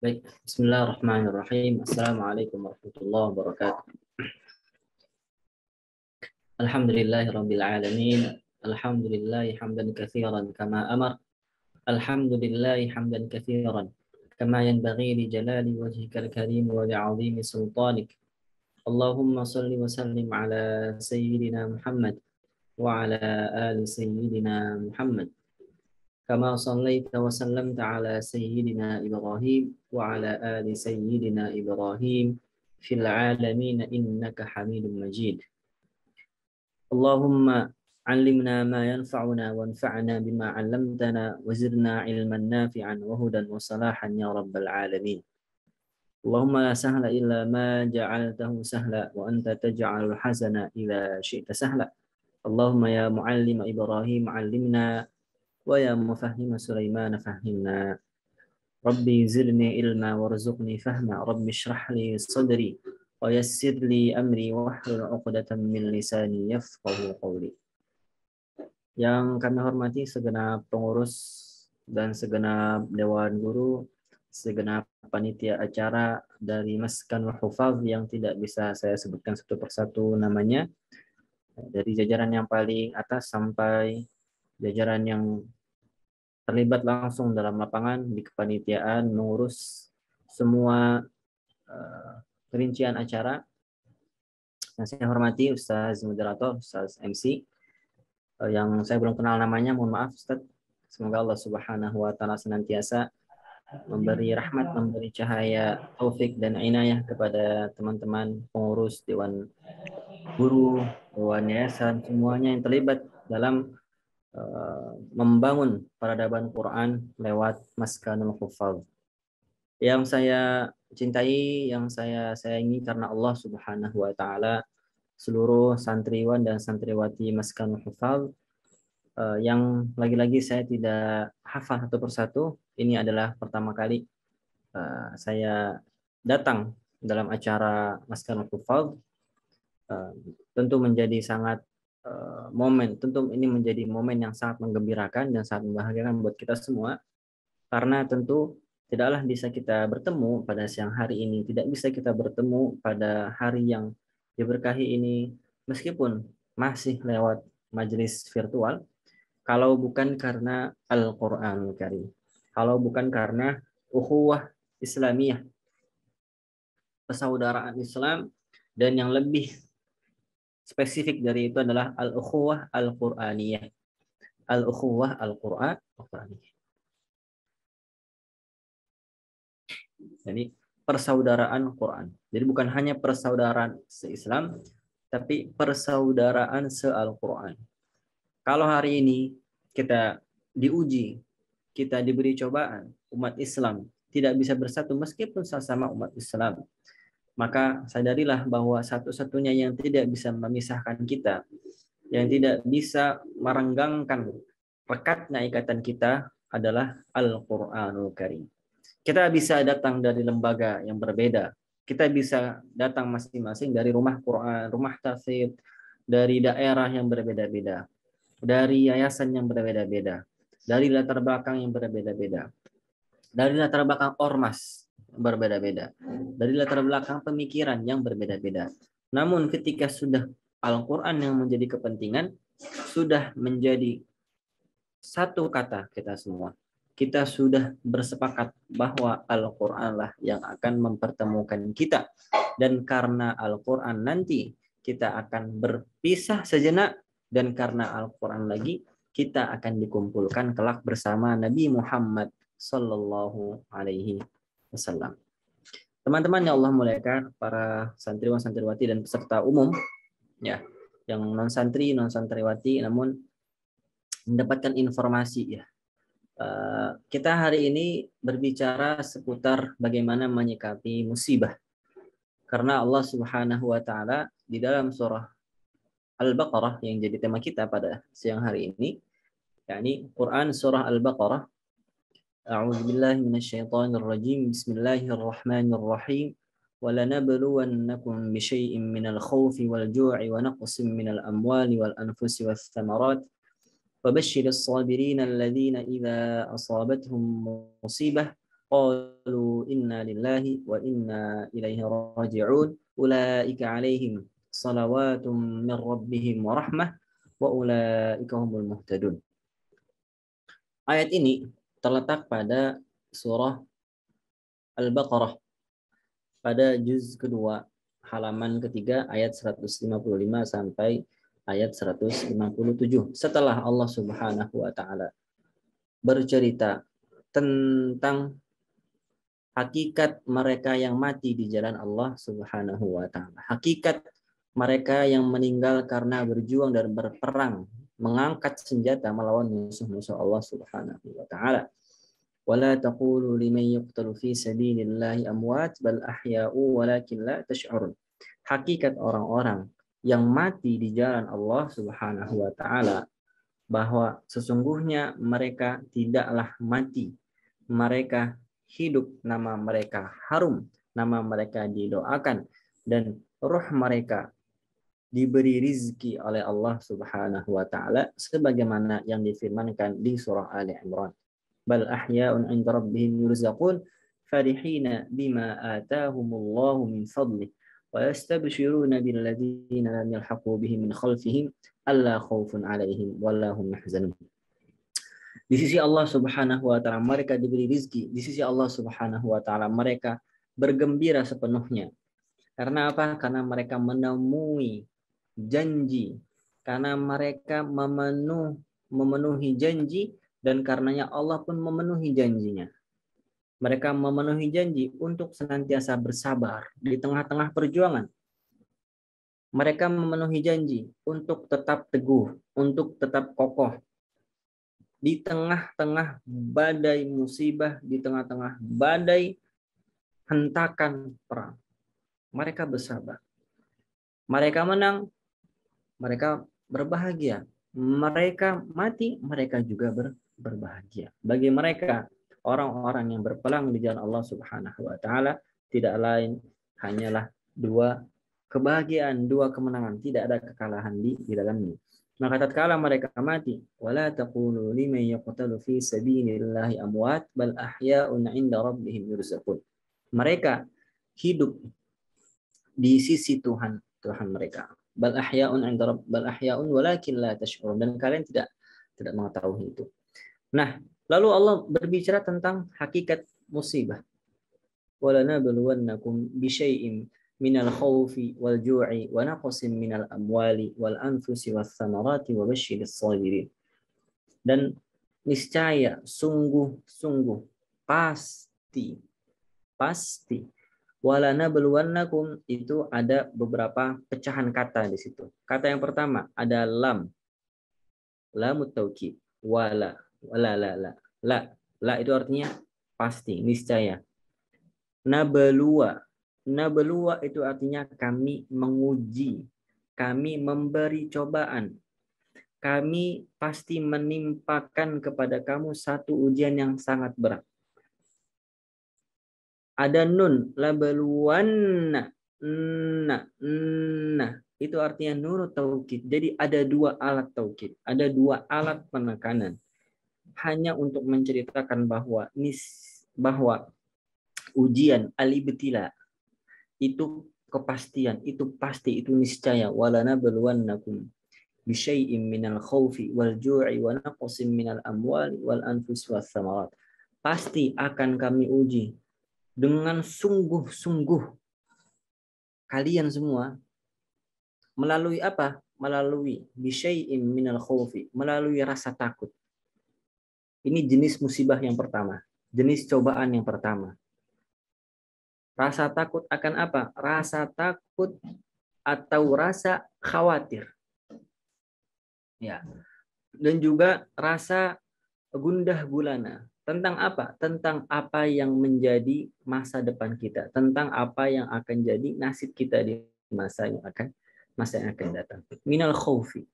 Baik, Bismillahirrahmanirrahim. Assalamualaikum warahmatullahi wabarakatuh. Alhamdulillahirabbil alamin. Alhamdulillahi hamdan katsiran kama amar. Alhamdulillahi hamdan katsiran kama yanbaghi li jalali wajhikal karim wa li'azimi sultanik. Allahumma salli wa sallim ala sayyidina Muhammad wa ala ali sayyidina Muhammad. كما صليت وسلمت على سيدنا إبراهيم وعلى آل سيدنا إبراهيم في العالمين إنك حميد مجيد. اللهم علمنا ما ينفعنا وانفعنا بما علمتنا وزدنا علما نافعا وهدى وصلاحا يا رب العالمين. اللهم لا سهل إلا ما جعلته سهلا وأنت تجعل الحزن إذا شئت سهلا. اللهم يا معلم إبراهيم علمنا ويا مفهم سليمان فهمنا. ربي زدني علما وارزقني فهما. ربي اشرح لي صدري ويسر لي أمري واحلل عقدة من لساني يفقهوا قولي. Yang kami hormati segenap pengurus dan segenap dewan guru, segenap panitia acara dari Maskanul Hufaz yang tidak bisa saya sebutkan satu persatu namanya, dari jajaran yang paling atas sampai jajaran yang terlibat langsung dalam lapangan di kepanitiaan mengurus semua rincian acara. Yang saya hormati Ustaz Moderator, Ustaz MC, yang saya belum kenal namanya, mohon maaf Ustaz. Semoga Allah Subhanahu wa taala senantiasa memberi rahmat, memberi cahaya taufik dan inayah kepada teman-teman pengurus, dewan guru, dewan yayasan, semuanya yang terlibat dalam membangun peradaban Quran lewat Maskanul Hufaz. Yang saya cintai, yang saya sayangi karena Allah Subhanahu wa taala, seluruh santriwan dan santriwati Maskanul Hufaz, yang lagi-lagi saya tidak hafal satu persatu. Ini adalah pertama kali saya datang dalam acara Maskanul Hufaz. Tentu menjadi sangat tentu ini menjadi momen yang sangat menggembirakan dan sangat membahagiakan buat kita semua, karena tentu tidaklah bisa kita bertemu pada siang hari ini, tidak bisa kita bertemu pada hari yang diberkahi ini, meskipun masih lewat majelis virtual, kalau bukan karena Al-Quranul Karim, kalau bukan karena ukhuwah Islamiyah, persaudaraan Islam, dan yang lebih spesifik dari itu adalah al-ukhuwah al-Qur'aniyah. Al-ukhuwah al-Qur'aniyah. Jadi persaudaraan Quran. Jadi bukan hanya persaudaraan se-Islam, tapi persaudaraan se-Al-Quran. Kalau hari ini kita diuji, kita diberi cobaan, umat Islam tidak bisa bersatu meskipun sama-sama umat Islam, maka sadarilah bahwa satu-satunya yang tidak bisa memisahkan kita, yang tidak bisa merenggangkan rekatnya ikatan kita adalah Al-Quranul Karim. Kita bisa datang dari lembaga yang berbeda, kita bisa datang masing-masing dari rumah Quran, rumah tafsir, dari daerah yang berbeda-beda, dari yayasan yang berbeda-beda, dari latar belakang yang berbeda-beda, dari latar belakang ormas berbeda-beda, dari latar belakang pemikiran yang berbeda-beda. Namun ketika sudah Al-Quran yang menjadi kepentingan, sudah menjadi satu kata kita semua, kita sudah bersepakat bahwa Al-Quran lah yang akan mempertemukan kita. Dan karena Al-Quran nanti kita akan berpisah sejenak, dan karena Al-Quran lagi kita akan dikumpulkan kelak bersama Nabi Muhammad Sallallahu Alaihi Wasallam. Teman-teman yang Allah muliakan, para santriwan santriwati dan peserta umum, ya, yang non santri non santriwati namun mendapatkan informasi, ya. Kita hari ini berbicara seputar bagaimana menyikapi musibah, karena Allah Subhanahu wa taala di dalam surah Al-Baqarah yang jadi tema kita pada siang hari ini, yakni Quran surah Al-Baqarah. A'udzu billahi minasyaitonir rajim. Bismillahirrahmanirrahim. وَلَنَبْلُوَنَّكُمْ بِشَيْءٍ مِنَ الْخَوْفِ وَالْجُوعِ وَنَقْصٍ مِنَ الْأَمْوَالِ وَالْأَنْفُسِ وَالثَّمَرَاتِ وَبَشِّرِ الصَّابِرِينَ الَّذِينَ إِذَا أَصَابَتْهُمْ مُصِيبَةٌ qalu inna lillahi wa inna ilaihi raji'un ulaika alaihim salawatum min rabbihim wa rahmah wa ulaika humul muhtadun. Ayat ini terletak pada surah Al-Baqarah pada juz kedua halaman ketiga ayat 155 sampai ayat 157. Setelah Allah Subhanahu wa taala bercerita tentang hakikat mereka yang mati di jalan Allah Subhanahu wa taala. Hakikat mereka yang meninggal karena berjuang dan berperang, mengangkat senjata melawan musuh-musuh Allah Subhanahu wa taala. Wala taqulu liman yuqtalu fi sabilillahi amwat bal ahya'u walakin la tash'urun. Hakikat orang-orang yang mati di jalan Allah Subhanahu wa taala bahwa sesungguhnya mereka tidaklah mati, mereka hidup, nama mereka harum, nama mereka didoakan, dan roh mereka diberi rizki oleh Allah Subhanahu wa taala sebagaimana yang difirmankan di surah Ali Imran. Bal ahya'un 'inda rabbihim yurzaqun farihina bima atahumullahu min fadlih wa yastabshiruna billadzina lam yalhaqu bihim min khalfihim alla khaufun 'alaihim wala hum yahzanun. Di sisi Allah Subhanahu wa taala mereka diberi rizki, di sisi Allah Subhanahu wa taala mereka bergembira sepenuhnya. Karena apa? Karena mereka menemui janji, karena mereka memenuhi janji, dan karenanya Allah pun memenuhi janjinya. Mereka memenuhi janji untuk senantiasa bersabar di tengah-tengah perjuangan. Mereka memenuhi janji untuk tetap teguh, untuk tetap kokoh di tengah-tengah badai musibah, di tengah-tengah badai hentakan perang. Mereka bersabar. Mereka menang, mereka berbahagia. Mereka mati, mereka juga berbahagia. Bagi mereka, orang-orang yang berperang di jalan Allah Subhanahu wa taala tidak lain hanyalah dua kebahagiaan, dua kemenangan, tidak ada kekalahan di dalamnya. Maka tatkala mereka mati, wala taqulu liman yaqtalu fi sabilillahi amwat bal ahya'un 'inda rabbihim yurzaqun. Mereka hidup di sisi Tuhan mereka. Bal ahya'un 'inda bal ahya'un walakin la tash'urun, dan kalian tidak mengetahui itu. Nah, lalu Allah berbicara tentang hakikat musibah. وَلَنَبْلُوَنَّكُمْ بِشَيْءٍ مِنَ الْخَوْفِ وَالْجُوعِ وَنَقْصٍ مِنَ الْأَمْوَالِ وَالْأَنْفُسِ وَالثَّمَرَاتِ وَبَشِّرِ الصَّابِرِينَ. Dan niscaya, sungguh-sungguh, pasti. وَلَنَبْلُوَنَّكُمْ itu ada beberapa pecahan kata di situ. Kata yang pertama ada lamut taukid, la itu artinya pasti, niscaya. Nabluwa itu artinya kami menguji, kami memberi cobaan, kami pasti menimpakan kepada kamu satu ujian yang sangat berat. Ada nun, labluwanna, itu artinya nun taukid. Jadi ada dua alat taukid, ada dua alat penekanan, hanya untuk menceritakan bahwa ujian al-ibtila itu kepastian, itu pasti, itu niscaya. Walanabluwannakum bisyai'im minal khaufi wal ju'i wa naqsin minal amwali wal anfus was samarat. Pasti akan kami uji dengan sungguh-sungguh kalian semua. Melalui apa? Melalui bisyai'im minal khaufi, melalui rasa takut. Ini jenis musibah yang pertama, jenis cobaan yang pertama. Rasa takut akan apa? Rasa takut atau rasa khawatir. Ya. Dan juga rasa gundah gulana. Tentang apa? Tentang apa yang menjadi masa depan kita. Tentang apa yang akan jadi nasib kita di masa yang akan datang. Minal khaufi.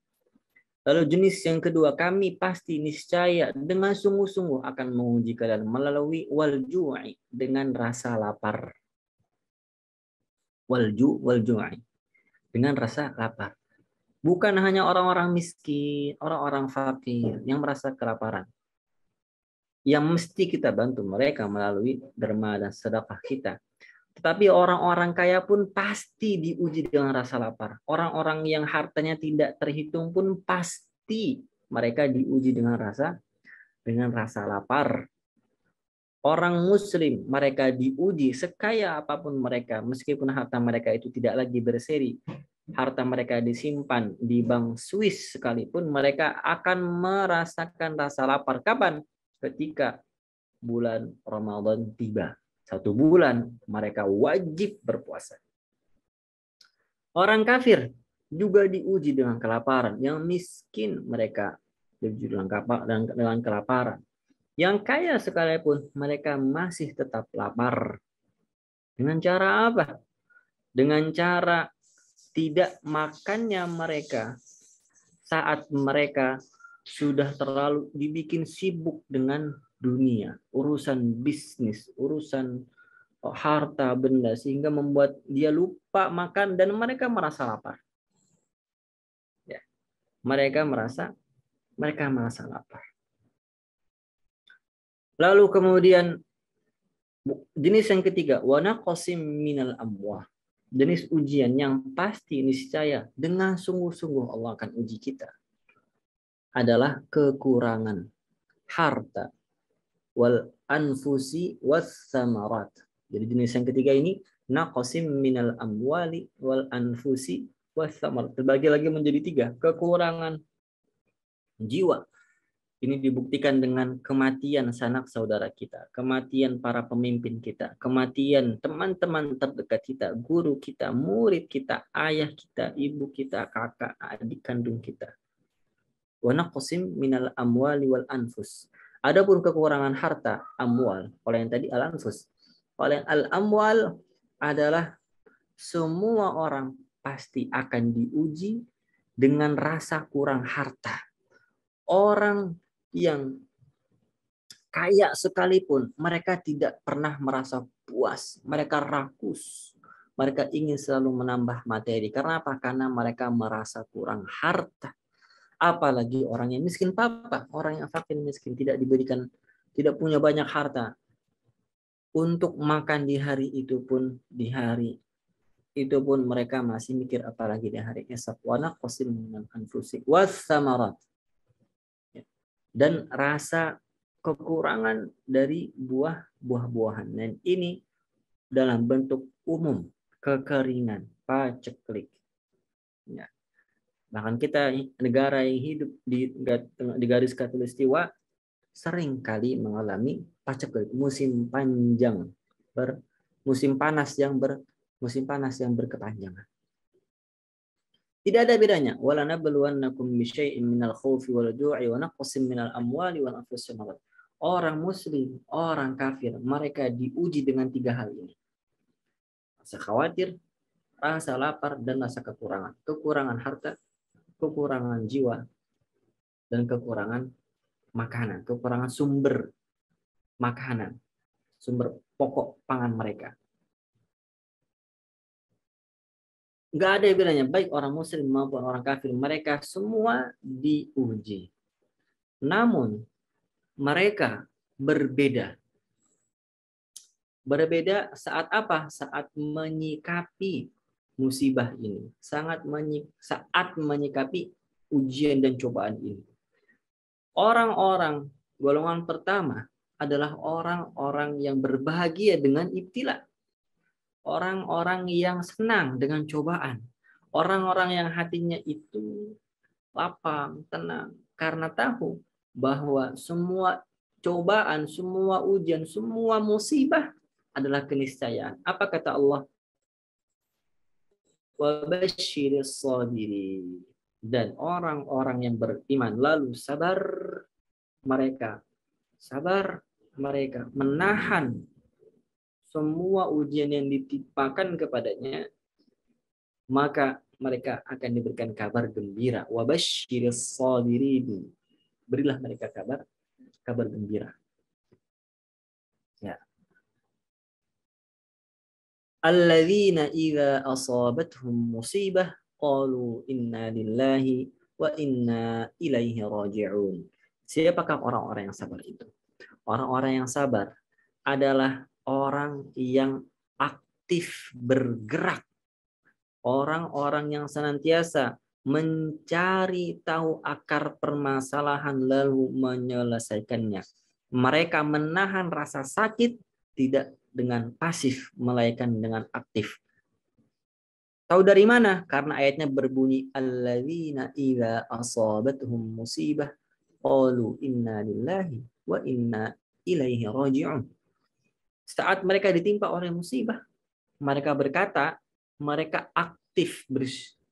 Lalu jenis yang kedua, kami pasti niscaya dengan sungguh-sungguh akan menguji kalian melalui wal ju'i, dengan rasa lapar. Wal ju'i, dengan rasa lapar. Bukan hanya orang-orang miskin, orang-orang fakir yang merasa kelaparan. yang mesti kita bantu mereka melalui derma dan sedekah kita. Tetapi orang-orang kaya pun pasti diuji dengan rasa lapar. Orang-orang yang hartanya tidak terhitung pun pasti mereka diuji dengan rasa lapar. Orang muslim mereka diuji sekaya apapun mereka, meskipun harta mereka itu tidak lagi berseri, harta mereka disimpan di bank Swiss sekalipun, mereka akan merasakan rasa lapar. Kapan? Ketika bulan Ramadan tiba. 1 bulan mereka wajib berpuasa. Orang kafir juga diuji dengan kelaparan. Yang miskin mereka diuji dengan kelaparan. Yang kaya sekalipun mereka masih tetap lapar. Dengan cara apa? Dengan cara tidak makannya mereka saat mereka sudah terlalu dibikin sibuk dengan dunia, urusan bisnis, urusan harta benda, sehingga membuat dia lupa makan dan mereka merasa lapar. Ya, mereka merasa lapar. Lalu kemudian jenis yang ketiga, wa naqsim minal amwah. Jenis ujian yang pasti niscaya dengan sungguh-sungguh Allah akan uji kita adalah kekurangan harta wal anfusi was samarat. Jadi jenis yang ketiga ini naqsim minal amwali wal anfusi was samarat. Terbagi lagi menjadi 3. Kekurangan jiwa. Ini dibuktikan dengan kematian sanak saudara kita, kematian para pemimpin kita, kematian teman-teman terdekat kita, guru kita, murid kita, ayah kita, ibu kita, kakak, adik kandung kita. Wa naqsim minal amwali wal anfus. Adapun kekurangan harta, amwal, oleh yang tadi al-anfus. Oleh al-amwal adalah semua orang pasti akan diuji dengan rasa kurang harta. Orang yang kaya sekalipun, mereka tidak pernah merasa puas. Mereka rakus. Mereka ingin selalu menambah materi. Karena apa? Karena mereka merasa kurang harta. Apalagi orang yang miskin papa, orang yang fakir miskin, tidak diberikan, tidak punya banyak harta. Untuk makan di hari itu pun, mereka masih mikir apalagi di hari esok. Wa naqsim minal anfusi was samarat. Dan rasa kekurangan dari buah-buahan. Dan ini dalam bentuk umum, kekeringan, paceklik. Ya. Bahkan kita negara yang hidup di garis khatulistiwa sering kali mengalami paceklik, musim panas yang berkepanjangan. Tidak ada bedanya. Wala nabluwannakum bisyai'in minal khaufi wal ju'i wa naqsim minal amwali wal anfusi wal thamarat. Orang muslim, orang kafir, mereka diuji dengan 3 hal ini. Rasa khawatir, rasa lapar, dan rasa kekurangan. Kekurangan harta, kekurangan jiwa, dan kekurangan makanan, kekurangan sumber makanan, sumber pokok pangan mereka. Nggak ada bedanya, baik orang muslim maupun orang kafir, mereka semua diuji. Namun mereka berbeda. Berbeda saat apa? Saat menyikapi musibah ini. Saat menyikapi ujian dan cobaan ini. Orang-orang golongan pertama adalah orang-orang yang berbahagia dengan ibtila. Orang-orang yang senang dengan cobaan. Orang-orang yang hatinya itu lapang, tenang. Karena tahu bahwa semua cobaan, semua ujian, semua musibah adalah keniscayaan. Apa kata Allah? Wa basyiris sabirin. Dan orang-orang yang beriman lalu sabar mereka menahan semua ujian yang ditimpakan kepadanya, maka mereka akan diberikan kabar gembira. Wa basyiris sabirin. Berilah mereka kabar gembira. Ya. Alladzina idza asabatuhum musibah qalu inna lillahi wa inna ilaihi raji'un. Siapakah orang-orang yang sabar itu? Orang-orang yang sabar adalah orang yang aktif bergerak. Orang-orang yang senantiasa mencari tahu akar permasalahan lalu menyelesaikannya. Mereka menahan rasa sakit tidak dengan pasif, melainkan dengan aktif. Tahu dari mana? Karena ayatnya berbunyi alladzina idza asabatuhum musibah qalu inna lillahi wa inna ilaihi raji'un. Saat mereka ditimpa oleh musibah, mereka berkata, mereka aktif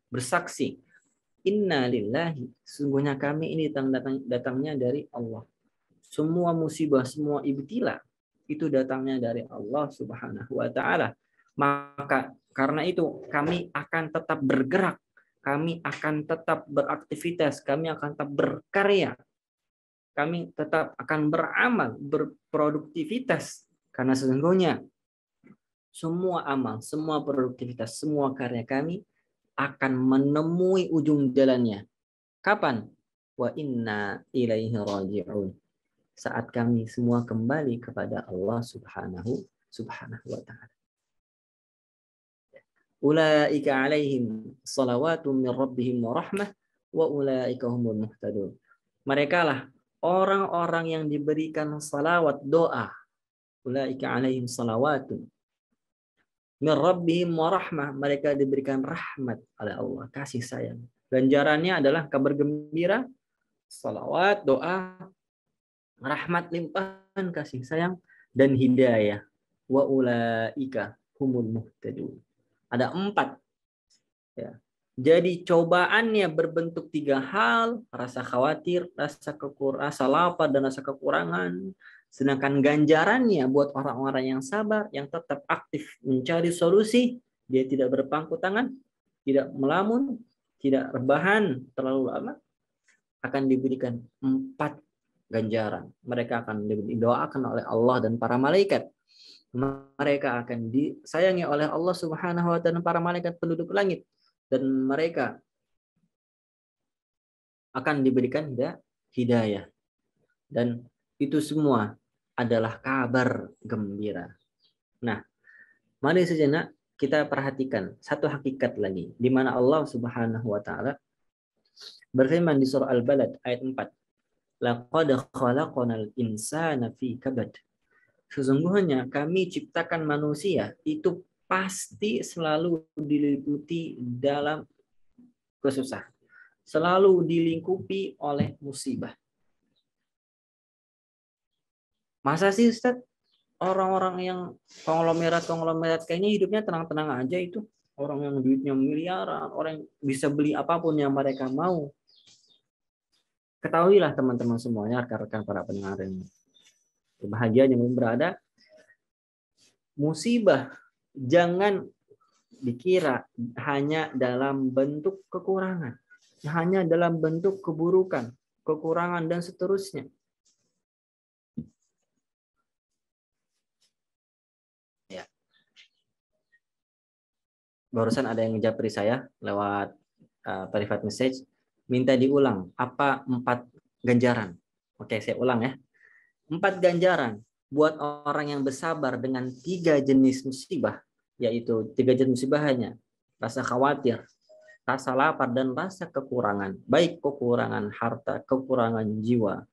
bersaksi, inna lillahi, sungguhnya kami ini datangnya dari Allah. Semua musibah, semua ibtila itu datangnya dari Allah Subhanahu wa taala. Maka karena itu kami akan tetap bergerak, kami akan tetap beraktivitas, kami akan tetap berkarya, kami tetap akan beramal, berproduktivitas. Karena sesungguhnya semua amal, semua produktivitas, semua karya kami akan menemui ujung jalannya. Kapan? Wa inna ilaihi raji'un. Saat kami semua kembali kepada Allah Subhanahu wa taala. Ulaika alaihim salawatun min rabbihim wa rahmah wa ulaika humul muhtadun. Mereka lah orang-orang yang diberikan salawat doa. Ulaika alaihim salawatun min rabbihim wa rahmah. Mereka diberikan rahmat oleh Allah, kasih sayang. Ganjarannya adalah kabar gembira, salawat, doa, rahmat limpahan, kasih sayang, dan hidayah. Wa ulaika humul muhtadun. Ada 4. Ya. Jadi cobaannya berbentuk 3 hal, rasa khawatir, rasa lapar, dan rasa kekurangan. Sedangkan ganjarannya buat orang-orang yang sabar, yang tetap aktif mencari solusi, dia tidak berpangku tangan, tidak melamun, tidak rebahan terlalu lama, akan diberikan 4 ganjaran. Mereka akan didoakan oleh Allah dan para malaikat. Mereka akan disayangi oleh Allah Subhanahu wa taala dan para malaikat penduduk langit, dan mereka akan diberikan hidayah. Dan itu semua adalah kabar gembira. Nah, mari sejenak kita perhatikan satu hakikat lagi di mana Allah Subhanahu wa taala berfirman di surah Al-Balad ayat 4. Laqad khalaqnal insana fi kabad. Sesungguhnya kami ciptakan manusia itu pasti selalu diliputi dalam kesusahan. Selalu dilingkupi oleh musibah. Masa sih Ustaz? Orang-orang yang konglomerat kayaknya hidupnya tenang-tenang aja itu. Orang yang duitnya miliaran, orang yang bisa beli apapun yang mereka mau. Ketahuilah teman-teman semuanya, rekan-rekan para pendengar ini. Bahagia yang berada, musibah jangan dikira hanya dalam bentuk kekurangan, hanya dalam bentuk keburukan, kekurangan, dan seterusnya. Ya. Barusan ada yang ngejapri saya lewat private message, minta diulang apa 4 ganjaran. Oke, saya ulang ya. 4 ganjaran buat orang yang bersabar dengan 3 jenis musibah, yaitu 3 jenis musibah hanya rasa khawatir, rasa lapar, dan rasa kekurangan. Baik kekurangan harta, kekurangan jiwa,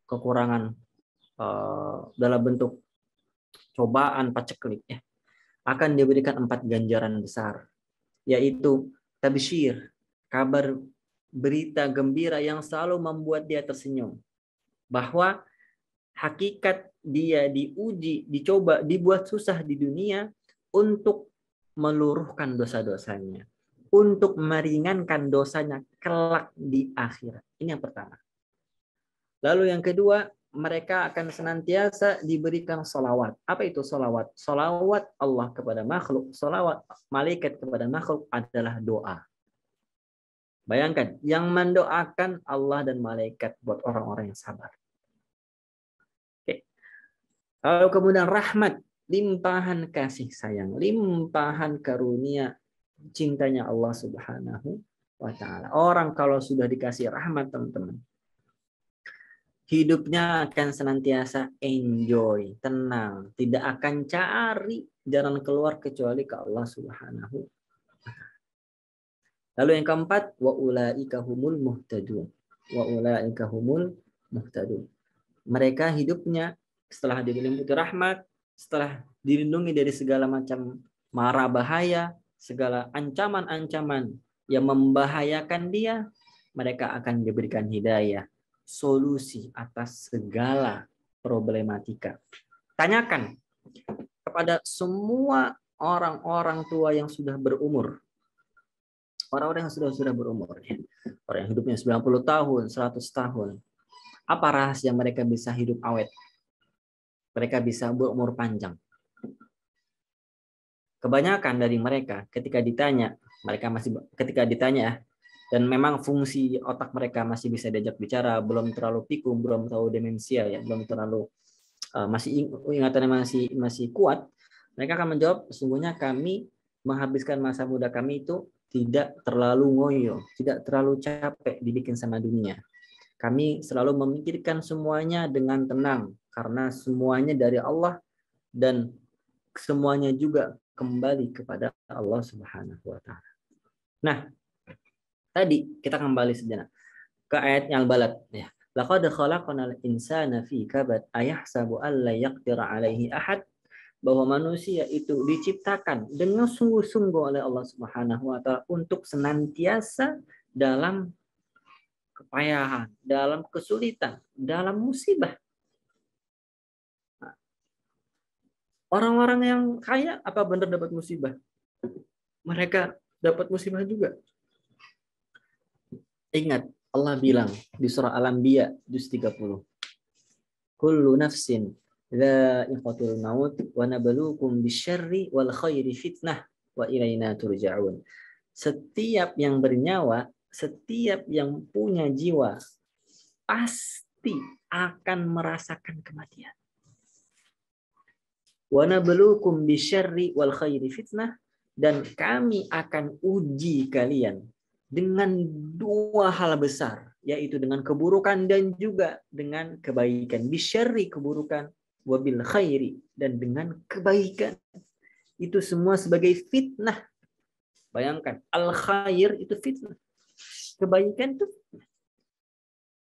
kekurangan dalam bentuk cobaan, paceklik, ya, akan diberikan 4 ganjaran besar, yaitu tabsyir, kabar berita gembira yang selalu membuat dia tersenyum. Bahwa hakikat dia diuji, dicoba, dibuat susah di dunia untuk meluruhkan dosa-dosanya, untuk meringankan dosanya kelak di akhirat. Ini yang pertama. Lalu yang kedua, mereka akan senantiasa diberikan salawat. Apa itu salawat? Salawat Allah kepada makhluk, salawat malaikat kepada makhluk adalah doa. Bayangkan, yang mendoakan Allah dan malaikat buat orang-orang yang sabar. Lalu kemudian rahmat, limpahan kasih sayang, limpahan karunia cintanya Allah Subhanahu wa taala. Orang kalau sudah dikasih rahmat, teman-teman, hidupnya akan senantiasa enjoy, tenang, tidak akan cari jalan keluar kecuali ke Allah Subhanahu. Lalu yang keempat, wa ulaika humul muhtadun. Wa ulaika humul muhtadun. Mereka hidupnya setelah diselimuti rahmat, setelah dilindungi dari segala macam mara bahaya, segala ancaman-ancaman yang membahayakan dia, mereka akan diberikan hidayah, solusi atas segala problematika. Tanyakan kepada semua orang-orang tua yang sudah berumur, orang-orang yang sudah berumur, orang yang hidupnya 90 tahun, 100 tahun, apa rahasia mereka bisa hidup awet? Mereka bisa berumur panjang. Kebanyakan dari mereka ketika ditanya dan memang fungsi otak mereka masih bisa diajak bicara, belum terlalu pikun, belum terlalu demensia ya, belum terlalu masih ingatannya masih kuat, mereka akan menjawab, sesungguhnya kami menghabiskan masa muda kami itu tidak terlalu ngoyo, tidak terlalu capek dibikin sama dunia. Kami selalu memikirkan semuanya dengan tenang karena semuanya dari Allah dan semuanya juga kembali kepada Allah Subhanahu wa taala. Nah, tadi kita kembali sejenak ke ayat Al-Balad ya. Laqad khalaqnal insana fi kabad ayahsabu an la yaqdira alaihi ahad, bahwa manusia itu diciptakan dengan sungguh-sungguh oleh Allah Subhanahu wa taala untuk senantiasa dalam kepayahan, dalam kesulitan, dalam musibah. Orang-orang yang kaya apa benar dapat musibah? Mereka dapat musibah juga. Ingat, Allah bilang di surah Al-Anbiya juz 30. Kullu nafsin dha'iqatul maut wa nabluukum bisyarri wal khairi fitnah wa ilaina turja'un. Setiap yang bernyawa, setiap yang punya jiwa pasti akan merasakan kematian. Wa nabluukum bisyarri wal khairi fitnah, dan kami akan uji kalian dengan dua hal besar, yaitu dengan keburukan dan juga dengan kebaikan. Bisyarri keburukan, wabil khairi dan dengan kebaikan. Itu semua sebagai fitnah. Bayangkan, al khair itu fitnah. Kebaikan itu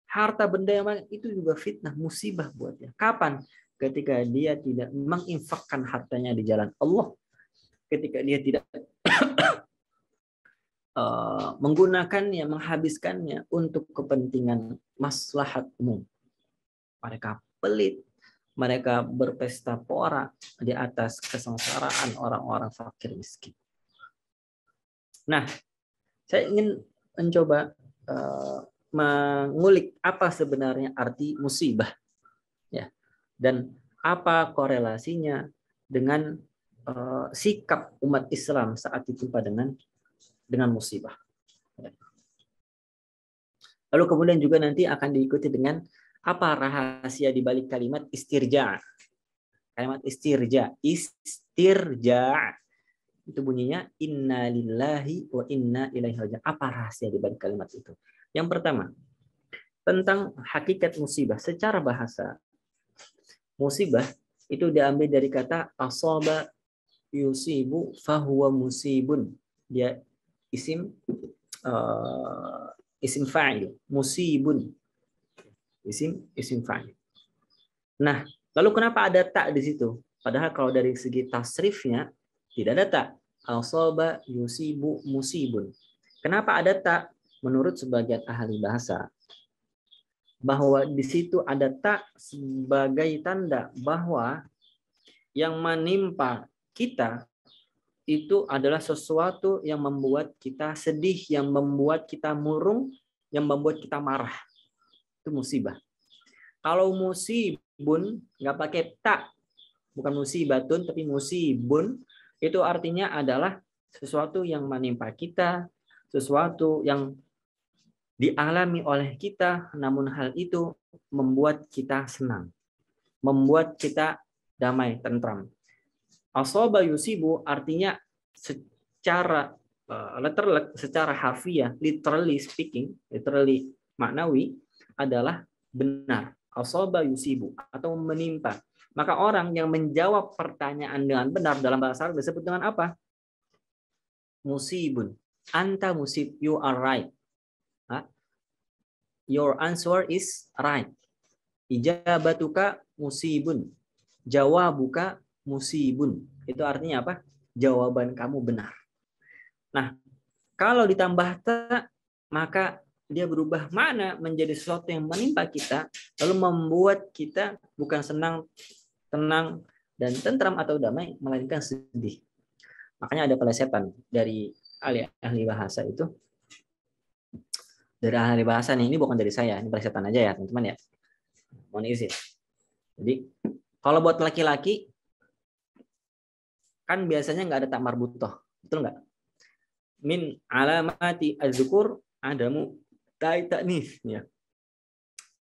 harta benda yang itu juga fitnah, musibah buatnya. Kapan? Ketika dia tidak menginfakkan hartanya di jalan Allah, ketika dia tidak menggunakannya, menghabiskannya untuk kepentingan maslahat umum. Mereka pelit, mereka berpesta pora di atas kesengsaraan orang-orang fakir miskin. Nah, saya ingin mencoba mengulik apa sebenarnya arti musibah, ya, dan apa korelasinya dengan sikap umat Islam saat ditimpa dengan musibah. Lalu kemudian juga nanti akan diikuti dengan apa rahasia di balik kalimat istirja. Kalimat istirja itu bunyinya inna lillahi wa inna ilaihi raji'un. Apa rahasia di balik kalimat itu? Yang pertama, tentang hakikat musibah secara bahasa. Musibah itu diambil dari kata asaba yusibu fahuwa musibun. Dia isim fa'il, musibun. Isim fa'il. Nah, lalu kenapa ada tak di situ? Padahal kalau dari segi tasrifnya tidak ada tak. Asaba yusibu musibun. Kenapa ada tak? Menurut sebagian ahli bahasa, bahwa di situ ada tak sebagai tanda bahwa yang menimpa kita itu adalah sesuatu yang membuat kita sedih, yang membuat kita murung, yang membuat kita marah. Itu musibah. Kalau musibun, nggak pakai tak, bukan musibatun, tapi musibun, itu artinya adalah sesuatu yang menimpa kita, sesuatu yang dialami oleh kita, namun hal itu membuat kita senang, membuat kita damai, tentram. Asaba yusibu artinya secara secara harfiah, literally speaking, literally maknawi adalah benar. asaba yusibu, atau menimpa. Maka orang yang menjawab pertanyaan dengan benar dalam bahasa Arab disebut dengan apa? Musibun. Anta musib, you are right. Your answer is right. Ijabatuka musibun. Jawabuka musibun. Itu artinya apa? Jawaban kamu benar. Nah, kalau ditambah ta, maka dia berubah makna menjadi sesuatu yang menimpa kita, lalu membuat kita bukan senang, tenang, dan tentram atau damai, melainkan sedih. Makanya ada pelesetan dari ahli bahasa itu. Dari ahli bahasa nih, ini bukan dari saya, ini pelesetan aja ya teman-teman ya. Mohon izin. Jadi, kalau buat laki-laki, kan biasanya nggak ada tak marbutoh. Betul nggak? Min alamati az-zukur adamu ta'nis. Ya.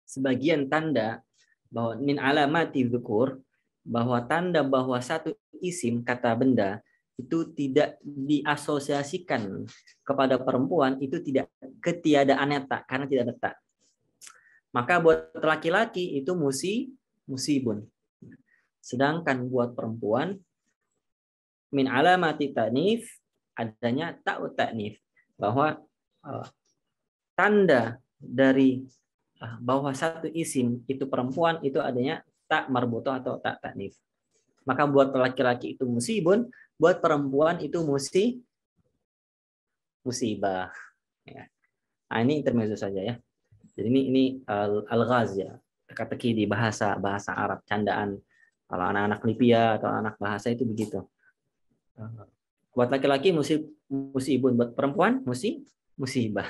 Sebagian tanda bahwa min alamati zukur, bahwa tanda bahwa satu isim kata benda itu tidak diasosiasikan kepada perempuan, itu tidak ketiadaannya tak, karena tidak ada tak. Maka buat laki-laki itu musibun. Sedangkan buat perempuan min alamati ta'nif adanya ta'u ta'nif, bahwa tanda dari bahwa satu isim itu perempuan itu adanya tak marbutoh atau tak ta'nif. Maka buat laki-laki itu musibun, buat perempuan itu musibah. Ya. Nah, ini intermezzo saja ya. Jadi ini al-ghaz ya, teka-teki di bahasa Arab, candaan. Kalau anak-anak Libya atau anak bahasa itu begitu. Buat laki-laki musibun, buat perempuan musibah.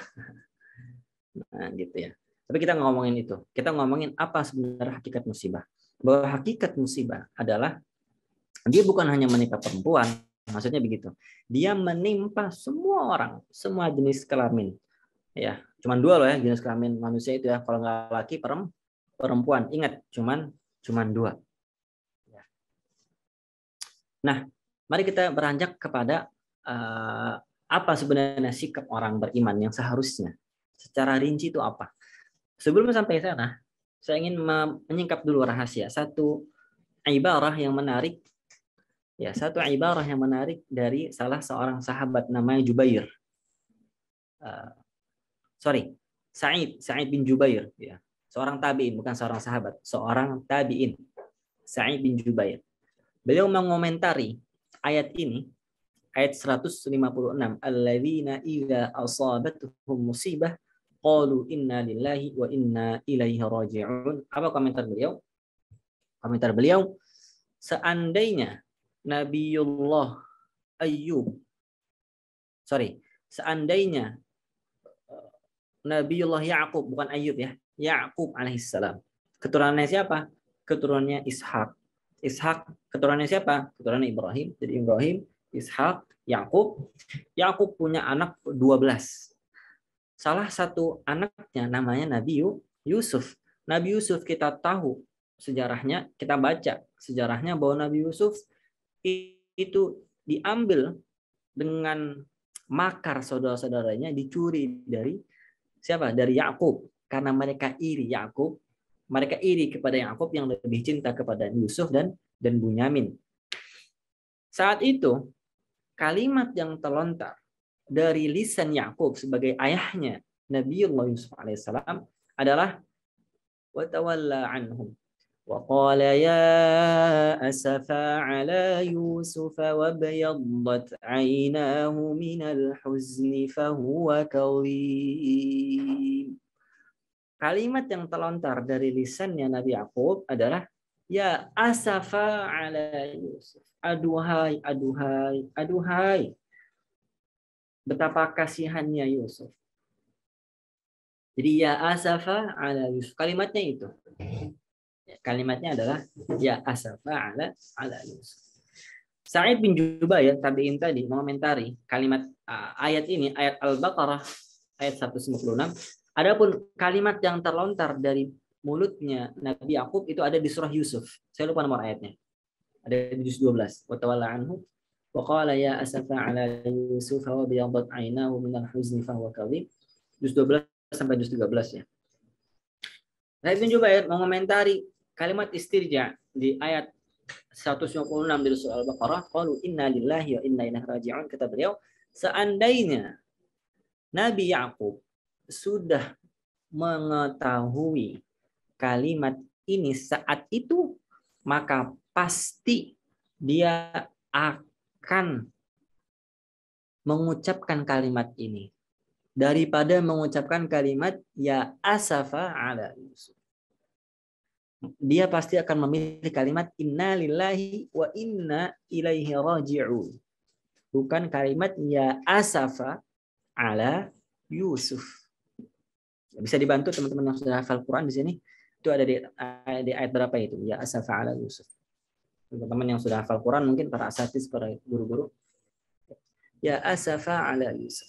Nah, gitu ya. Tapi kita ngomongin itu. Kita ngomongin apa sebenarnya hakikat musibah. Bahwa hakikat musibah adalah dia bukan hanya menimpa perempuan, maksudnya begitu. Dia menimpa semua orang, semua jenis kelamin. Ya, cuman dua loh ya jenis kelamin manusia itu ya. Kalau nggak laki, perempuan. Ingat, cuman dua. Nah, mari kita beranjak kepada apa sebenarnya sikap orang beriman yang seharusnya. Secara rinci itu apa? Sebelum sampai sana, saya ingin menyingkap dulu rahasia. Satu ibarah yang menarik, ya, satu ibarah yang menarik dari salah seorang sahabat namanya Jubair. Sa'id bin Jubair, ya. Seorang tabi'in, bukan seorang sahabat, seorang tabi'in. Sa'id bin Jubair. Beliau mengomentari ayat ini, ayat 156, alladzina idza asabatuhum musibah qalu inna lillahi wa inna ilaihi raji'un. Apa komentar beliau? Komentar beliau, seandainya Nabiullah Ayyub, seandainya Nabiullah Ya'qub, bukan Ayyub ya, Ya'qub alaihissalam. Keturunannya siapa? Keturunannya Ishak. Ishak keturunannya siapa? Keturunannya Ibrahim. Jadi Ibrahim, Ishak, Ya'qub. Ya'qub punya anak 12. Salah satu anaknya namanya Nabi Yusuf. Nabi Yusuf kita tahu sejarahnya, kita baca sejarahnya bahwa Nabi Yusuf itu diambil dengan makar saudara-saudaranya, dicuri dari siapa? Dari Yakub, karena mereka iri Yakub, mereka iri kepada Yakub yang lebih cinta kepada Yusuf dan Bunyamin. Saat itu kalimat yang terlontar dari lisan Yakub sebagai ayahnya Nabiullah Yusuf alaihissalam adalah wa tawalla anhum wa qala ya asafa ala Yusuf wa bayaddat aynahu minal huzni fahuwa kadhim. Kalimat yang terlontar dari lisannya Nabi Yakub adalah ya asafa ala Yusuf. Aduhai, aduhai, aduhai. Betapa kasihannya Yusuf. Jadi ya asafa ala Yusuf. Kalimatnya itu. Kalimatnya adalah ya asafa ala Yusuf. Sa'id bin Jubair tabi'in tadi mengomentari kalimat ayat ini, ayat Al-Baqarah ayat 196. Adapun kalimat yang terlontar dari mulutnya Nabi Yakub itu ada di surah Yusuf. Saya lupa nomor ayatnya. Ada di juz 12. Wa tawalla anhu wa qala ya asafa ala Yusuf wa biyaddat aynahu minal huzni fa huwa kadhib. Juz 12 sampai juz 13 ya. Saya Ibn Jubair mengomentari kalimat istirja di ayat 156 dari surah Al-Baqarah, qalu inna lillahi wa inna ilaihi raji'un, kata beliau, seandainya Nabi Yakub sudah mengetahui kalimat ini saat itu, maka pasti dia akan mengucapkan kalimat ini daripada mengucapkan kalimat ya asafa ala Yusuf. Dia pasti akan memilih kalimat inna lillahi wa inna ilaihi raji'un. Bukan kalimat ya asafa ala Yusuf. Bisa dibantu teman-teman yang sudah hafal Quran di sini. Itu ada di ayat berapa itu? Ya asafa ala Yusuf. Teman-teman yang sudah hafal Quran, mungkin para asatidz, para guru-guru. Ya asafa ala Yusuf.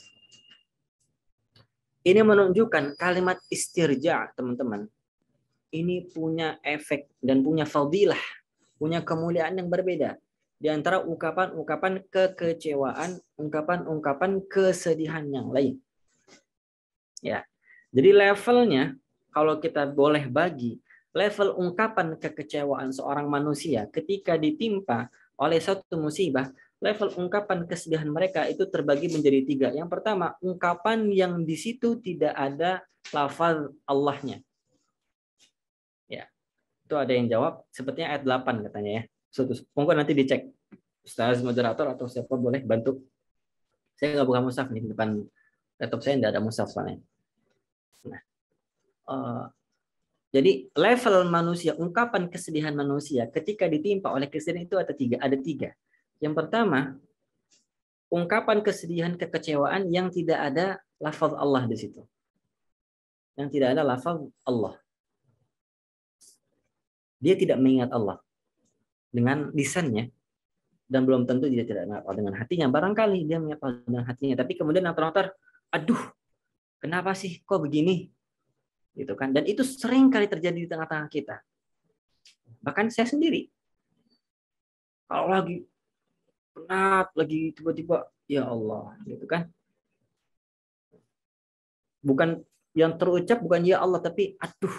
Ini menunjukkan kalimat istirja, teman-teman. Ini punya efek dan punya fadilah, punya kemuliaan yang berbeda. Di antara ungkapan-ungkapan kekecewaan, ungkapan-ungkapan kesedihan yang lain. Ya. Jadi levelnya, kalau kita boleh bagi, level ungkapan kekecewaan seorang manusia ketika ditimpa oleh satu musibah, level ungkapan kesedihan mereka itu terbagi menjadi 3. Yang pertama, ungkapan yang di situ tidak ada lafaz Allahnya. Ya, itu ada yang jawab, sepertinya ayat 8 katanya ya. Monggo nanti dicek. Ustaz, moderator atau siapa boleh bantu. Saya nggak buka mushaf nih, di depan laptop saya nggak ada mushaf soalnya. Nah, jadi level manusia, ungkapan kesedihan manusia ketika ditimpa oleh kesedihan itu ada tiga. Yang pertama, ungkapan kesedihan, kekecewaan yang tidak ada lafaz Allah di situ. Yang tidak ada lafaz Allah. Dia tidak mengingat Allah dengan lisannya, dan belum tentu dia tidak mengingat Allah dengan hatinya. Barangkali dia mengingat Allah dengan hatinya, tapi kemudian nanti, aduh, kenapa sih kok begini? Gitu kan? Dan itu sering kali terjadi di tengah-tengah kita. Bahkan saya sendiri, kalau lagi penat, lagi tiba-tiba ya Allah, gitu kan? Bukan yang terucap bukan ya Allah, tapi aduh,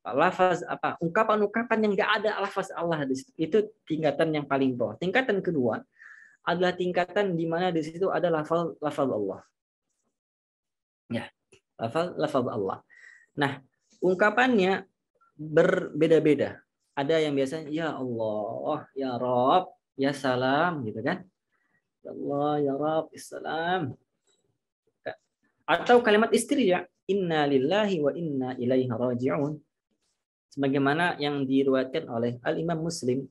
lafaz apa? Ungkapan-ungkapan yang enggak ada lafaz Allah di situ. Itu tingkatan yang paling bawah. Tingkatan kedua adalah tingkatan di mana di situ ada lafaz Allah. Ya, lafaz Allah. Nah, ungkapannya berbeda-beda. Ada yang biasanya ya Allah, ya Rabb, ya salam, gitu kan? Ya Allah, ya Rabb, ya salam. Atau kalimat istirja, inna lillahi wa inna ilaihi raji'un. Sebagaimana yang diriwayatkan oleh Al-Imam Muslim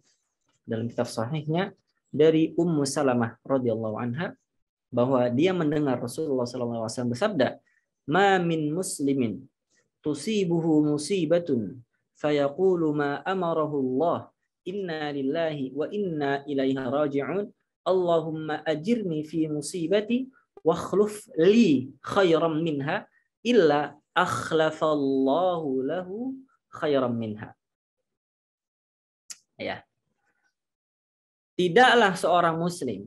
dalam kitab sahihnya dari Ummu Salamah radhiyallahu anha, bahwa dia mendengar Rasulullah SAW bersabda, "Ma min muslimin tusibuhu musibatun fayaqulu ma amarahu Allah, inna lillahi wa inna ilaihi raji'un, Allahumma ajirni fi musibati wa akhluf li khairan minha illa akhlafallahu lahu khairan minha." Ya. Tidaklah seorang muslim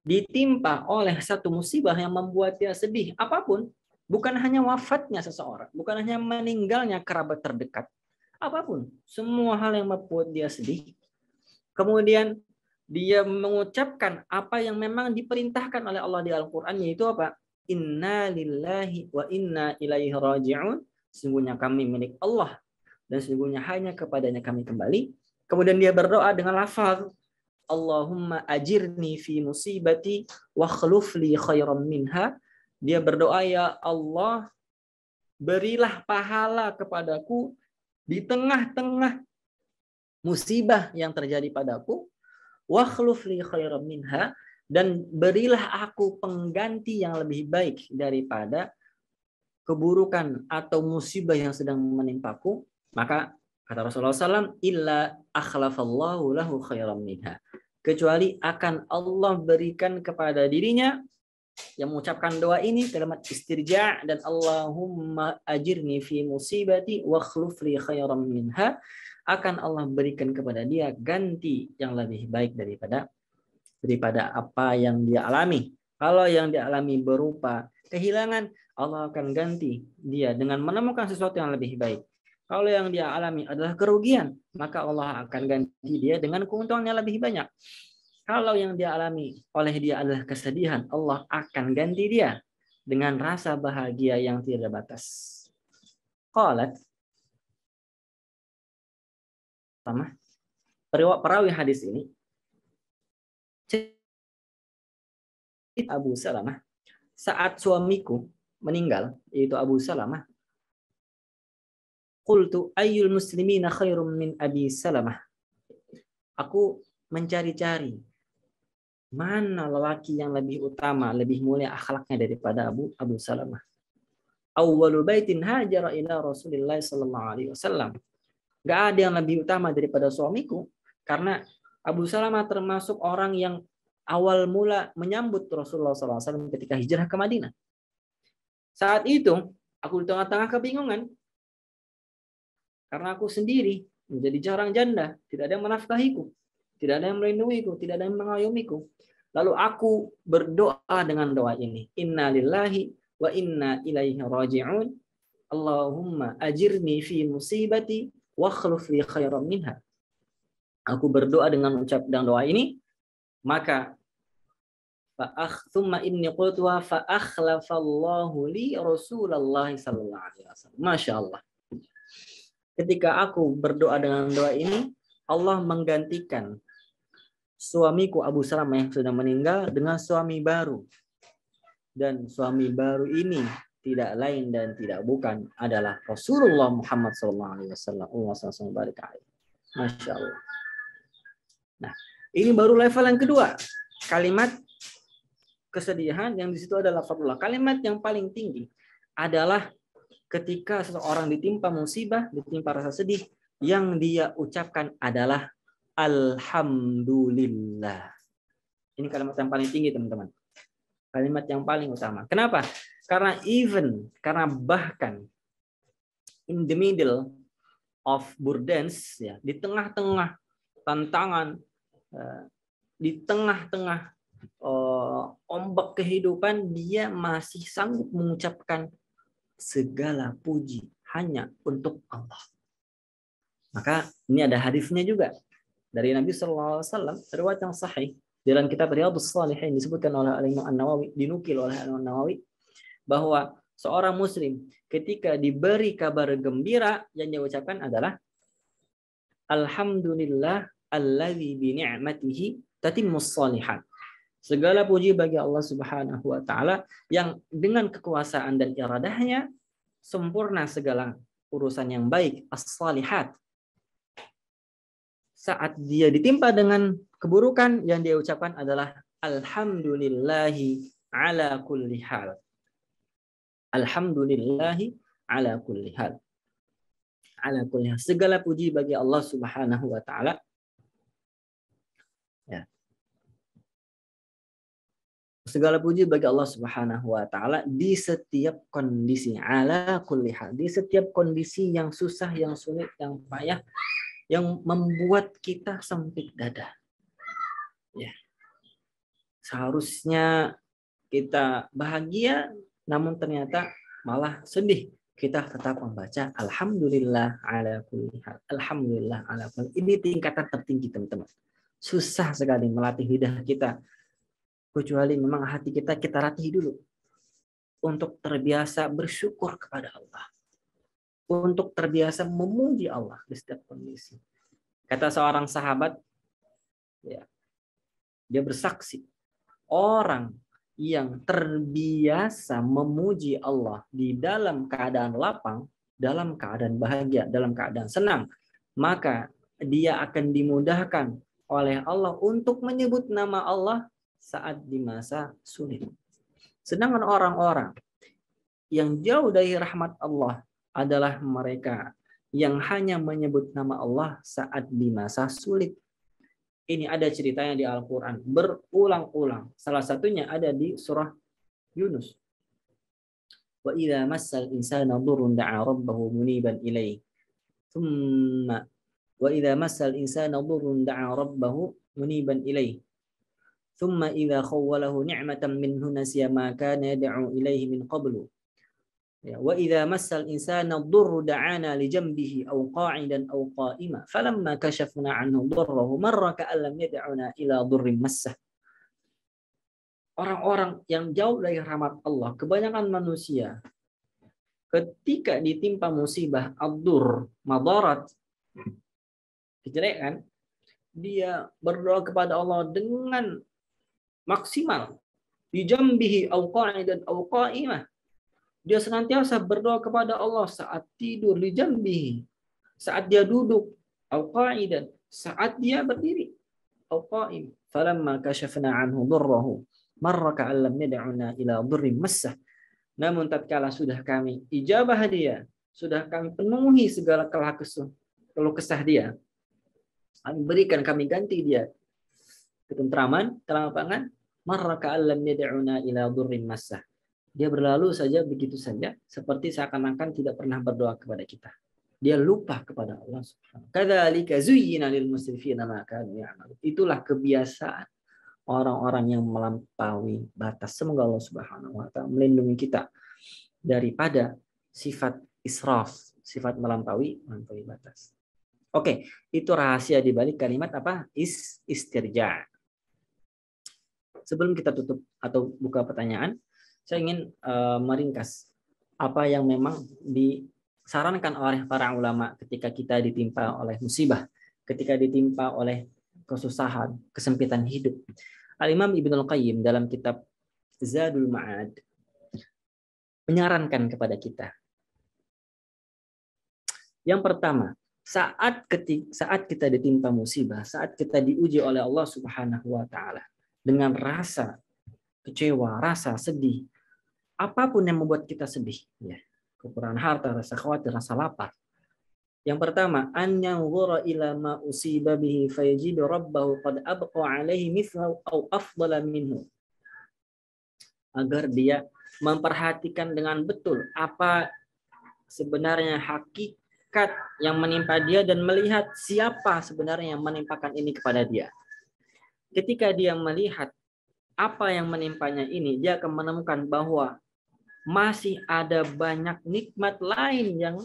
ditimpa oleh satu musibah yang membuat dia sedih apapun, bukan hanya wafatnya seseorang, bukan hanya meninggalnya kerabat terdekat, apapun, semua hal yang membuat dia sedih, kemudian dia mengucapkan apa yang memang diperintahkan oleh Allah di Al-Quran, yaitu apa? Inna lillahi wa inna ilaihi raji'un, sesungguhnya kami milik Allah dan sesungguhnya hanya kepadanya kami kembali. Kemudian dia berdoa dengan lafaz Allahumma ajirni fi musibati wa akhluf li khairan minha. Dia berdoa, ya Allah, berilah pahala kepadaku di tengah-tengah musibah yang terjadi padaku, wa akhluf li khairan minha, dan berilah aku pengganti yang lebih baik daripada keburukan atau musibah yang sedang menimpaku. Maka kata Rasulullah SAW, illa akhlafallahu lahu khairan minha, kecuali akan Allah berikan kepada dirinya yang mengucapkan doa ini, kalimat istirja dan Allahumma ajirni fi musibati wa akhluf li khairan minha, akan Allah berikan kepada dia ganti yang lebih baik daripada apa yang dia alami. Kalau yang dia alami berupa kehilangan, Allah akan ganti dia dengan menemukan sesuatu yang lebih baik. Kalau yang dia alami adalah kerugian, maka Allah akan ganti dia dengan keuntungan yang lebih banyak. Kalau yang dia alami oleh dia adalah kesedihan, Allah akan ganti dia dengan rasa bahagia yang tidak batas. Qalat, sama perawi hadis ini, Abu Salamah, saat suamiku meninggal, yaitu Abu Salamah, qultu ayyul muslimina khairum min Abi Salamah. Aku mencari-cari mana lelaki yang lebih utama, lebih mulia akhlaknya daripada Abu Salamah. Awwalu baitin hajara ila Rasulillah sallallahu alaihi wasallam. Enggak ada yang lebih utama daripada suamiku, karena Abu Salamah termasuk orang yang awal mula menyambut Rasulullah sallallahu alaihi wasallam ketika hijrah ke Madinah. Saat itu aku di tengah-tengah kebingungan. Karena aku sendiri menjadi jarang janda, tidak ada yang menafkahiku, tidak ada yang melindungiku, tidak ada yang mengayomiku. Lalu aku berdoa dengan doa ini, Inna lillahi wa inna ilaihi raji'un. Allahumma ajirni fi musibati wa akhlif li khairan minha. Aku berdoa dengan doa ini, maka thumma inni qultuha fa akhlafallahu li Rasulullah sallallahu alaihi wasallam. Masya Allah. Ketika aku berdoa dengan doa ini, Allah menggantikan suamiku Abu Salamah yang sudah meninggal dengan suami baru. Dan suami baru ini tidak lain dan tidak bukan adalah Rasulullah Muhammad SAW. Masya Allah. Nah, ini baru level yang kedua. Kalimat kesedihan yang di situ adalah lafadzullah. Kalimat yang paling tinggi adalah ketika seseorang ditimpa musibah, ditimpa rasa sedih, yang dia ucapkan adalah Alhamdulillah. Ini kalimat yang paling tinggi, teman-teman. Kalimat yang paling utama. Kenapa? Karena bahkan in the middle of burdens, ya, di tengah-tengah tantangan, di tengah-tengah ombak kehidupan, dia masih sanggup mengucapkan segala puji hanya untuk Allah. Maka ini ada hadisnya juga dari Nabi Sallallahu Alaihi Wasallam, riwayat yang sahih dalam kitab Riyadhus Shalihin, disebutkan oleh Imam An-Nawawi, dinukil oleh Imam An-Nawawi, bahwa seorang muslim ketika diberi kabar gembira, yang dia ucapkan adalah Alhamdulillah alladzi bi ni'matihi tatimmus shalihat. Segala puji bagi Allah Subhanahu wa taala yang dengan kekuasaan dan iradahnya sempurna segala urusan yang baik, as-salihat. Saat dia ditimpa dengan keburukan, yang dia ucapkan adalah alhamdulillahi ala kulli hal. Alhamdulillahi ala kulli hal. Ala kulli hal. Segala puji bagi Allah Subhanahu wa taala. Ya. Segala puji bagi Allah Subhanahu wa taala di setiap kondisi, ala kulli hal, di setiap kondisi yang susah, yang sulit, yang payah, yang membuat kita sempit dada. Ya. Seharusnya kita bahagia, namun ternyata malah sedih. Kita tetap membaca alhamdulillah ala kulli hal. Alhamdulillah ala kulli. Ini tingkatan tertinggi, teman-teman. Susah sekali melatih lidah kita. Kecuali memang hati kita latih dulu untuk terbiasa bersyukur kepada Allah, untuk terbiasa memuji Allah di setiap kondisi. Kata seorang sahabat, ya, dia bersaksi, orang yang terbiasa memuji Allah di dalam keadaan lapang, dalam keadaan bahagia, dalam keadaan senang, maka dia akan dimudahkan oleh Allah untuk menyebut nama Allah saat di masa sulit. Sedangkan orang-orang yang jauh dari rahmat Allah adalah mereka yang hanya menyebut nama Allah saat di masa sulit. Ini ada ceritanya di Al-Quran berulang-ulang. Salah satunya ada di surah Yunus. Wa idza massal insana dhurrun da'a rabbahu muniban ilaihi. Thumma wa idza massal insana dhurrun da'a rabbahu muniban ilaihi. ثم إذا خوله نعمة منه نسي ما كان يدعو إليه من قبل Ya, wa idza massal insana ad-durru da'ana li janbihi aw qa'idan aw qa'ima falamma kashafna 'anhu darrahu marra ka'an lam yad'una ila durrin massah. Orang-orang yang jauh dari rahmat Allah, kebanyakan manusia ketika ditimpa musibah ad-dur, madarat, kejelekan, dia berdoa kepada Allah dengan maksimal. Di jambihi aw qa'idan aw qa'imah. Dia senantiasa berdoa kepada Allah saat tidur, di jambihi, saat dia duduk, aw qa'idan, saat dia berdiri, aw qa'im. Falamma kashafna 'anhu darrahu marra ka'an lam yad'una ila durrin massah. Namun tatkala sudah kami ijabah dia, sudah kami penuhi segala keluh kesah dia, kami ganti dia ketentraman, kelampangan, marra ka'an lam yad'una ila durrin massah. Dia berlalu saja begitu saja, seperti seakan-akan tidak pernah berdoa kepada kita. Dia lupa kepada Allah Subhanahu. Kadzalika zuyyina lil musrifina ma kanu ya'malun. Itulah kebiasaan orang-orang yang melampaui batas. Semoga Allah Subhanahu wa taala melindungi kita daripada sifat israf, sifat melampaui batas. Oke, itu rahasia di balik kalimat apa? Istirja. Sebelum kita tutup atau buka pertanyaan, saya ingin meringkas apa yang memang disarankan oleh para ulama ketika kita ditimpa oleh musibah, ketika ditimpa oleh kesusahan, kesempitan hidup. Al-Imam Ibnul Qayyim dalam kitab Zadul Ma'ad menyarankan kepada kita. Yang pertama, saat kita ditimpa musibah, saat kita diuji oleh Allah Subhanahu wa taala dengan rasa kecewa, rasa sedih, apapun yang membuat kita sedih, ya, kekurangan harta, rasa khawatir, rasa lapar. Yang pertama, an yanzura ila ma usiba bihi fayajid rabbahu qad abqa alaihi mithlahu aw afdala minhu. Agar dia memperhatikan dengan betul apa sebenarnya hakikat yang menimpa dia dan melihat siapa sebenarnya yang menimpakan ini kepada dia. Ketika dia melihat apa yang menimpanya ini, dia akan menemukan bahwa masih ada banyak nikmat lain yang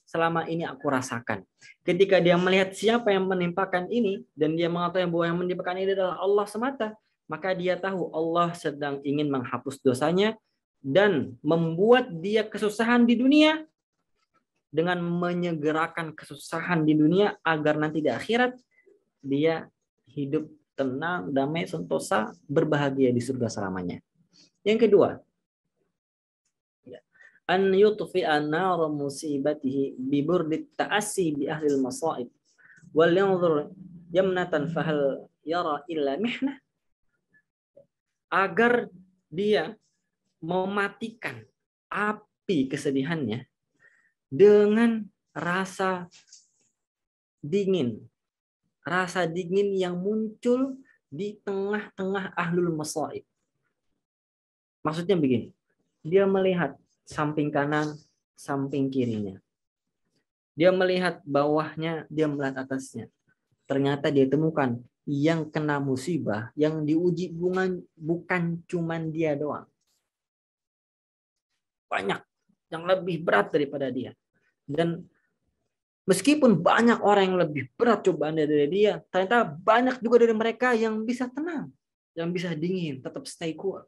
selama ini aku rasakan. Ketika dia melihat siapa yang menimpakan ini, dan dia mengatakan bahwa yang menimpakan ini adalah Allah semata, maka dia tahu Allah sedang ingin menghapus dosanya dan membuat dia kesusahan di dunia dengan menyegerakan kesusahan di dunia agar nanti di akhirat dia hidup tenang, damai, sentosa, berbahagia di surga selamanya. Yang kedua, an yutfi'a nar musibatihi bi burdit ta'assi bi ahli al-masa'ib wal yanzur yamnatan fahal yara illa mihnah, agar dia mematikan api kesedihannya dengan rasa dingin yang muncul di tengah-tengah ahlul masa'ib. Maksudnya begini, dia melihat samping kanan, samping kirinya. Dia melihat bawahnya, dia melihat atasnya. Ternyata dia temukan yang kena musibah, yang diuji bukan cuman dia doang. Banyak yang lebih berat daripada dia. Dan meskipun banyak orang yang lebih berat cobaan dari dia, ternyata banyak juga dari mereka yang bisa tenang, yang bisa dingin, tetap stay cool.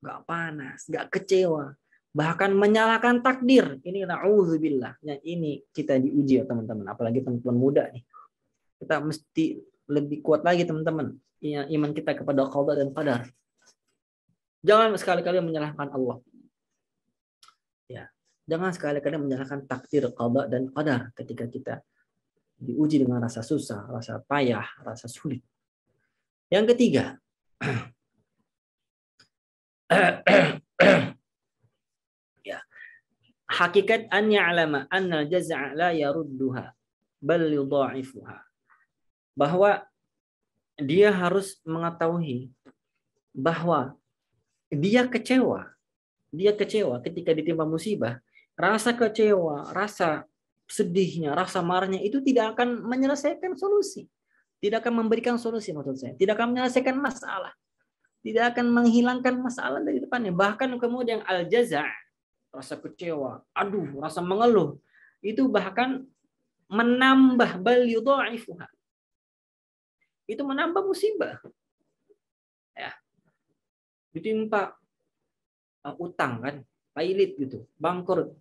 Gak panas, gak kecewa. Bahkan menyalahkan takdir. Ini na'udzubillah. Yang ini kita diuji ya teman-teman. Apalagi teman-teman muda nih. Kita mesti lebih kuat lagi teman-teman. Iman kita kepada qada dan qadar. Jangan sekali-kali menyalahkan Allah. Ya, jangan sekali-kali menyalahkan takdir, qada dan qadar ketika kita diuji dengan rasa susah, rasa payah, rasa sulit. Yang ketiga, ya, hakikat an ya'lama anna al-jaz'a la yarudduha bal yudha'ifuha. Bahwa dia harus mengetahui bahwa dia kecewa ketika ditimpa musibah. Rasa kecewa, rasa sedihnya, rasa marahnya itu tidak akan menyelesaikan solusi. Tidak akan memberikan solusi maksud saya. Tidak akan menyelesaikan masalah. Tidak akan menghilangkan masalah dari depannya. Bahkan kemudian al-jaza', rasa kecewa, aduh, rasa mengeluh, itu bahkan menambah bal yudha'ifuha. Itu menambah musibah. Ya, ditimpa utang kan, pailit gitu, bangkrut.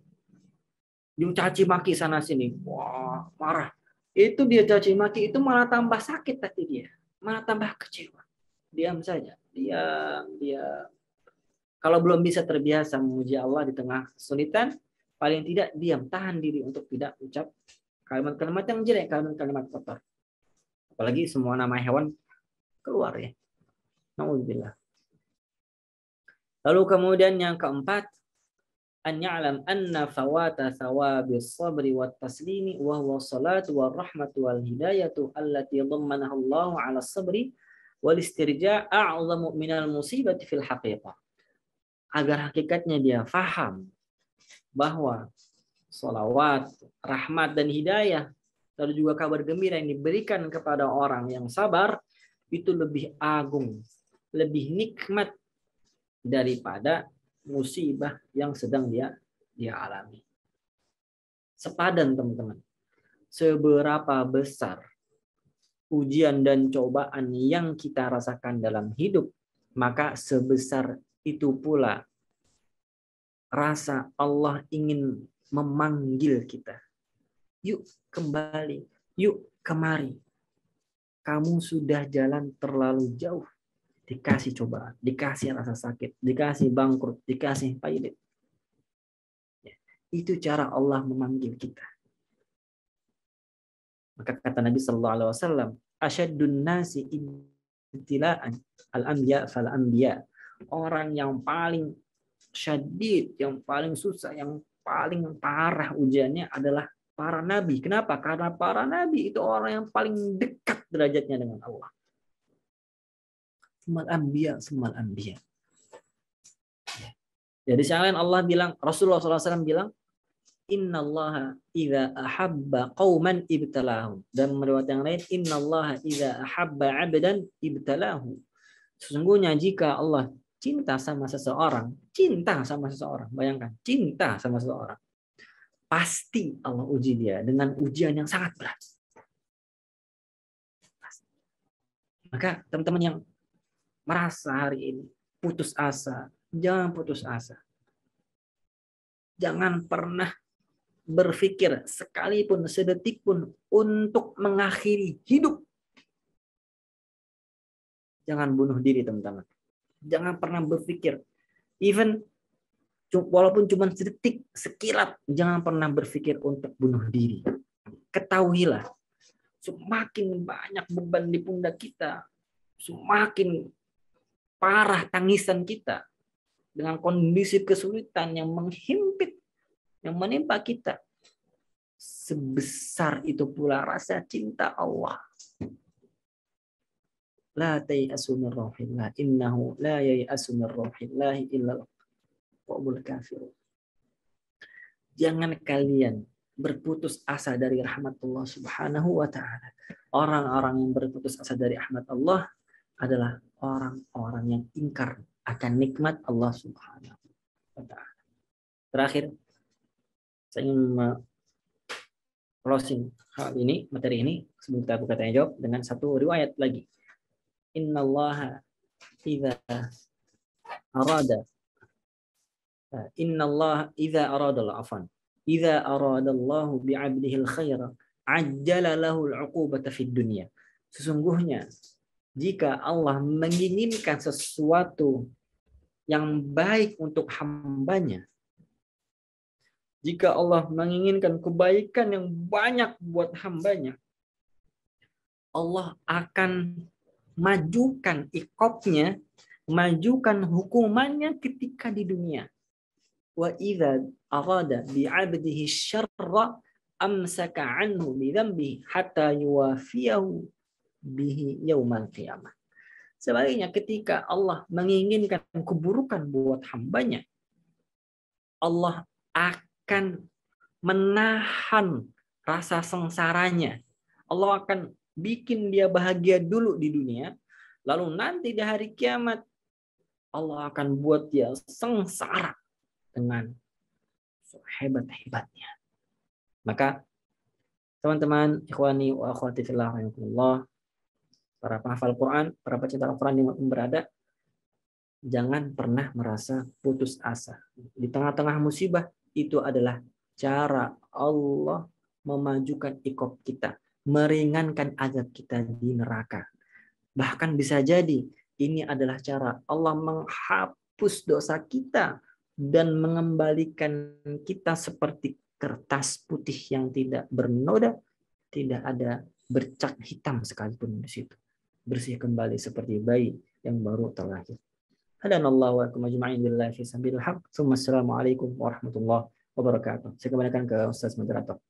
Dicaci maki sana sini. Wah, marah. Itu dia caci maki itu malah tambah sakit hati dia. Malah tambah kecewa. Diam saja. Diam. Kalau belum bisa terbiasa memuji Allah di tengah kesulitan, paling tidak diam, tahan diri untuk tidak ucap kalimat-kalimat yang jelek, kalimat-kalimat kotor. Apalagi semua nama hewan keluar ya. Nauzubillah. Lalu kemudian yang keempat, an ya'lam anna fawata thawabis sabri wat taslimi wa huwa salatu war rahmatu wal hidayatu allati dhammanaha Allah 'ala sabri wal istirja' a'zamu minal musibati fil haqiqah. Agar hakikatnya dia faham bahwa sholawat, rahmat dan hidayah, lalu juga kabar gembira yang diberikan kepada orang yang sabar itu lebih agung, lebih nikmat daripada musibah yang sedang dia alami. Sepadan teman-teman. Seberapa besar ujian dan cobaan yang kita rasakan dalam hidup, maka sebesar itu pula rasa Allah ingin memanggil kita. Yuk kembali, yuk kemari. Kamu sudah jalan terlalu jauh. Dikasih cobaan, dikasih rasa sakit, dikasih bangkrut, dikasih pailit. Itu cara Allah memanggil kita. Maka kata Nabi Sallallahu Alaihi Wasallam, "Asyaddun nasi ibtila'an al-anbiya fal-anbiya." Orang yang paling syadid, yang paling susah, yang paling parah ujiannya adalah para nabi. Kenapa? Karena para nabi itu orang yang paling dekat derajatnya dengan Allah. Semal anbiya. Jadi sekalian Allah bilang, Rasulullah SAW bilang, Innallaha idza ahabba qauman ibtalahum. Dan riwayat yang lain, Innallaha idza ahabba 'abdan ibtalahu. Sesungguhnya jika Allah cinta sama seseorang, bayangkan, cinta sama seseorang, pasti Allah uji dia dengan ujian yang sangat berat. Maka teman-teman yang merasa hari ini putus asa, jangan putus asa. Jangan pernah berpikir sekalipun sedetik pun untuk mengakhiri hidup. Jangan bunuh diri teman-teman. Jangan pernah berpikir, even walaupun cuma sedetik, sekilat, jangan pernah berpikir untuk bunuh diri. Ketahuilah, semakin banyak beban di pundak kita, semakin parah tangisan kita dengan kondisi kesulitan yang menghimpit, yang menimpa kita. Sebesar itu pula rasa cinta Allah. La tayasu min rauhillah innahu la yayasu min rauhillah illa al-qaumul kafirun. Jangan kalian berputus asa dari rahmat Allah Subhanahu wa taala. Orang-orang yang berputus asa dari rahmat Allah adalah orang-orang yang ingkar akan nikmat Allah Subhanahu wa taala. Terakhir, saya ingin closing hal ini, materi ini sebelum kita buka tanya jawab dengan satu riwayat lagi. Innallaha idza arada Allah bi'abdihi al-khaira ajjala lahu al-'uqubata fid dunya. Sesungguhnya jika Allah menginginkan sesuatu yang baik untuk hambanya, jika Allah menginginkan kebaikan yang banyak buat hambanya, Allah akan majukan iqabnya, majukan hukumannya ketika di dunia. Wa idza arada bi 'abdihi syarra amsaka 'anhu bi dhanbihi hatta yuwafiyahu bihi yaumal qiyamah. Sebaliknya ketika Allah menginginkan keburukan buat hambanya, Allah akan menahan rasa sengsaranya. Allah akan bikin dia bahagia dulu di dunia, lalu nanti di hari kiamat Allah akan buat dia sengsara dengan hebat-hebatnya. Maka teman-teman, ikhwani wa akhwati fillah rahimakumullah, para penghafal Quran, para pecinta Al-Quran yang berada, jangan pernah merasa putus asa. Di tengah-tengah musibah, itu adalah cara Allah memajukan iqab kita, meringankan azab kita di neraka. Bahkan bisa jadi ini adalah cara Allah menghapus dosa kita dan mengembalikan kita seperti kertas putih yang tidak bernoda, tidak ada bercak hitam sekalipun di situ. Bersih kembali seperti bayi yang baru terlahir. Hadanallahu wa lakum ajma'in billahi fi sabilil haq. Assalamualaikum warahmatullahi wabarakatuh. Saya kembalikan ke Ustaz Moderator.